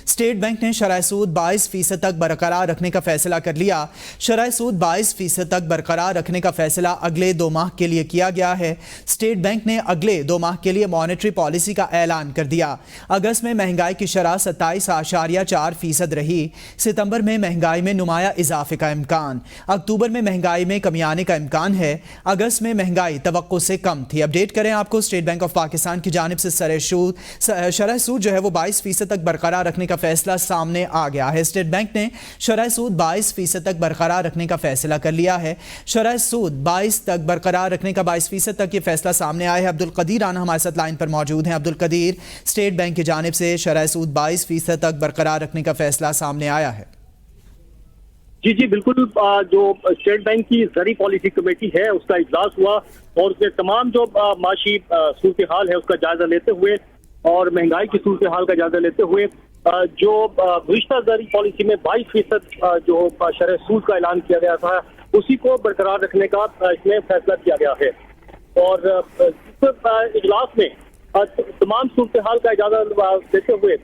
State bank ने शरह सूद 22% तक बरकरार रखने का फैसला कर लिया। शरह सूद 22% तक बरकरार रखने का फैसला अगले 2 माह के लिए किया गया है। स्टेट बैंक ने अगले 2 माह के लिए मॉनेटरी पॉलिसी का ऐलान कर दिया। अगस्त में महंगाई की शरह 27.4% रही। सितंबर में महंगाई में नुमाया इजाफे का इम्कान। अक्टूबर में महंगाई में कमी आने का इम्कान है। अगस्त में महंगाई तवक्को से कम थी। अपडेट करें आपको, स्टेट बैंक ऑफ पाकिस्तान की जानिब से शरह सूद जो है वो 22% तक बरकरार रखने का फैसला सामने आ गया है। स्टेट बैंक ने शरह सूद 22% तक बरकरार रखने का फैसला कर लिया है। शरह सूद 22 तक बरकरार रखने का 22% तक ये फैसला सामने आया है। अब्दुल कदीर राना हमारे साथ लाइन पर मौजूद हैं। अब्दुल कदीर, स्टेट बैंक की जानिब से शरह सूद 22% तक बरकरार रखने का फैसला सामने आया है। जी बिल्कुल। जो स्टेट बैंक की ज़री पॉलिसी कमेटी है उसका इजलास हुआ और उसने तमाम जो माशी सूरत हाल है उसका जायजा लेते हुए और महंगाई की सूरत हाल का जायजा लेते हुए जो गुज़िश्ता ज़री पॉलिसी में 22% जो शरह सूद का ऐलान किया गया था उसी को बरकरार रखने का इसमें फैसला किया गया है। और इस इजलास में तमाम सूरत हाल का जायजा लेते हुए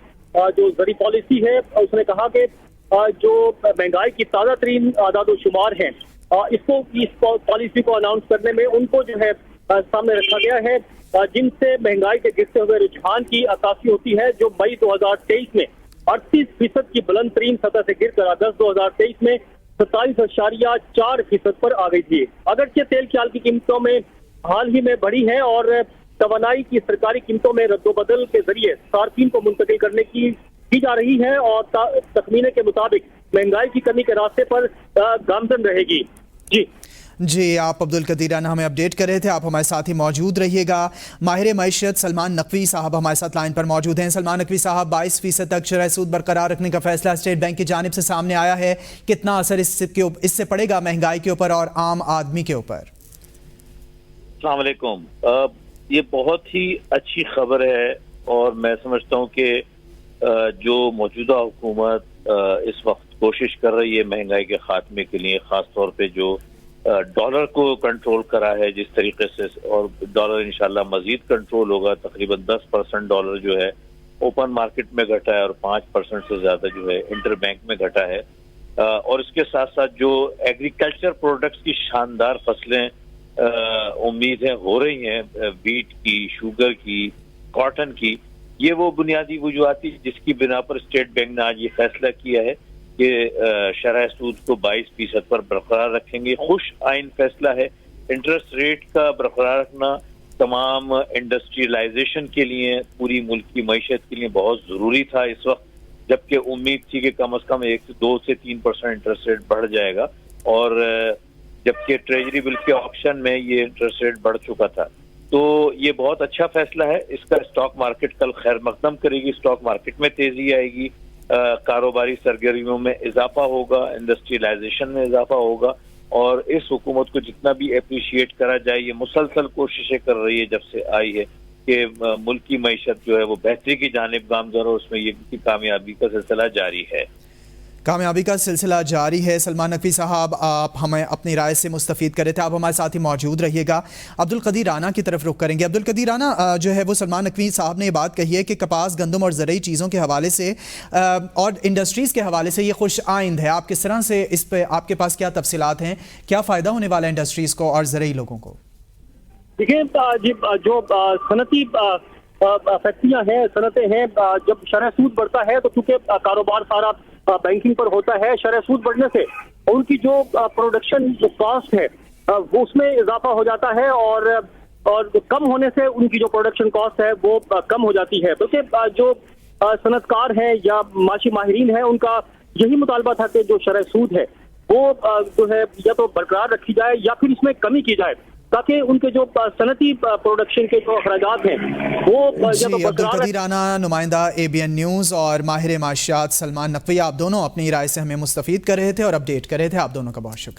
जो ज़री पॉलिसी है उसने कहा कि जो महंगाई की ताज़ा तरीन आदाद शुमार हैं इसको इस पॉलिसी को अनाउंस करने में उनको जो है सामने रखा गया है, जिनसे महंगाई के गिरते हुए रुझान की अक्कासी होती है, जो मई 2023 में 38% की बुलंद तरीन सतह से गिर कर अगस्त 2023 में 27.4% पर आ गई थी। अगरचे तेल की हाल की कीमतों में हाल ही में बढ़ी है और तवानाई की सरकारी कीमतों में रद्दोबदल के जरिए सार्फिन को मुंतकिल करने की जा रही है और तखमीने के मुताबिक महंगाई की कमी के रास्ते पर गामजन रहेगी। जी, आप अब्दुल कदीर राना हमें अपडेट कर रहे थे। आप हमारे साथ ही मौजूद रहिएगा। माहिर मैशत सलमान नकवी साहब हमारे साथ लाइन पर मौजूद हैं। सलमान नकवी साहब, 22% तक शरह सूद बरकरार रखने का फैसला स्टेट बैंक की जानिब से सामने आया है। कितना असर इससे पड़ेगा महंगाई के ऊपर और आम आदमी के ऊपर? अस्सलाम वालेकुम। ये बहुत ही अच्छी खबर है और मैं समझता हूँ कि जो मौजूदा हुकूमत इस वक्त कोशिश कर रही है महंगाई के खात्मे के लिए, खास तौर पे जो डॉलर को कंट्रोल करा है जिस तरीके से, और डॉलर इंशाल्लाह मजीद कंट्रोल होगा। तकरीबन 10% डॉलर जो है ओपन मार्केट में घटा है और 5% से ज्यादा जो है इंटर बैंक में घटा है। और इसके साथ साथ जो एग्रीकल्चर प्रोडक्ट्स की शानदार फसलें उम्मीद है हो रही हैं, वीट की, शुगर की, कॉटन की, ये वो बुनियादी वजूहात थी जिसकी बिना पर स्टेट बैंक ने आज ये फैसला किया है कि शरह सूद को 22% पर बरकरार रखेंगे। खुश आइन फैसला है। इंटरेस्ट रेट का बरकरार रखना तमाम इंडस्ट्रियलाइजेशन के लिए, पूरी मुल्क की मईशत के लिए बहुत जरूरी था इस वक्त, जबकि उम्मीद थी कि कम से कम 2 से 3% इंटरेस्ट रेट बढ़ जाएगा और जबकि ट्रेजरी बिल के ऑप्शन में ये इंटरेस्ट रेट बढ़ चुका था। तो ये बहुत अच्छा फैसला है। इसका स्टॉक मार्केट कल खैर मकदम करेगी, स्टॉक मार्केट में तेजी आएगी, कारोबारी सरगर्मियों में इजाफा होगा, इंडस्ट्रियलाइजेशन में इजाफा होगा और इस हुकूमत को जितना भी अप्रिशिएट करा जाए, ये मुसलसल कोशिशें कर रही है जब से आई है कि मुल्क की मईशत जो है वो बेहतरी की जानिब गामजन हो, उसमें ये कामयाबी का सिलसिला जारी है। कामयाबी का सिलसिला जारी है। सलमान नकवी साहब, आप हमें अपनी राय से मुस्तफ़ीद कर रहे थे। आप हमारे साथ ही मौजूद रहिएगा। अब्दुल कदीर राना की तरफ रुख करेंगे। अब्दुल कदीर राना, जो है वो सलमान नकवी साहब ने ये बात कही है कि कपास, गंदम और ज़रूरी चीज़ों के हवाले से और इंडस्ट्रीज़ के हवाले से ये खुश आइंद है। आप किस तरह से इस पर, आपके पास क्या तफसीलात हैं, क्या फ़ायदा होने वाला है इंडस्ट्रीज़ को और ज़रूरी लोगों को? देखिए, जो सनती फैक्ट्रियाँ हैं, सनतें हैं, जब शरह सूद बढ़ता है तो चूँकि कारोबार सारा बैंकिंग पर होता है, शरह सूद बढ़ने से उनकी जो प्रोडक्शन कॉस्ट है वो उसमें इजाफा हो जाता है और कम होने से उनकी जो प्रोडक्शन कॉस्ट है वो कम हो जाती है। बल्कि जो सनतकार हैं या माशी माहिरीन हैं उनका यही मुतालबा था कि जो शरह सूद है वो जो है या तो बरकरार रखी जाए या फिर इसमें कमी की जाए, ताकि उनके जो सनती प्रोडक्शन के जो अखराजात हैं वो अब्दुल कदीर राना, नुमाइंदा ABN न्यूज़, और माहिर माशियात सलमान नकवी, आप दोनों अपनी राय से हमें मुस्तफ़ीद कर रहे थे और अपडेट कर रहे थे। आप दोनों का बहुत शुक्रिया।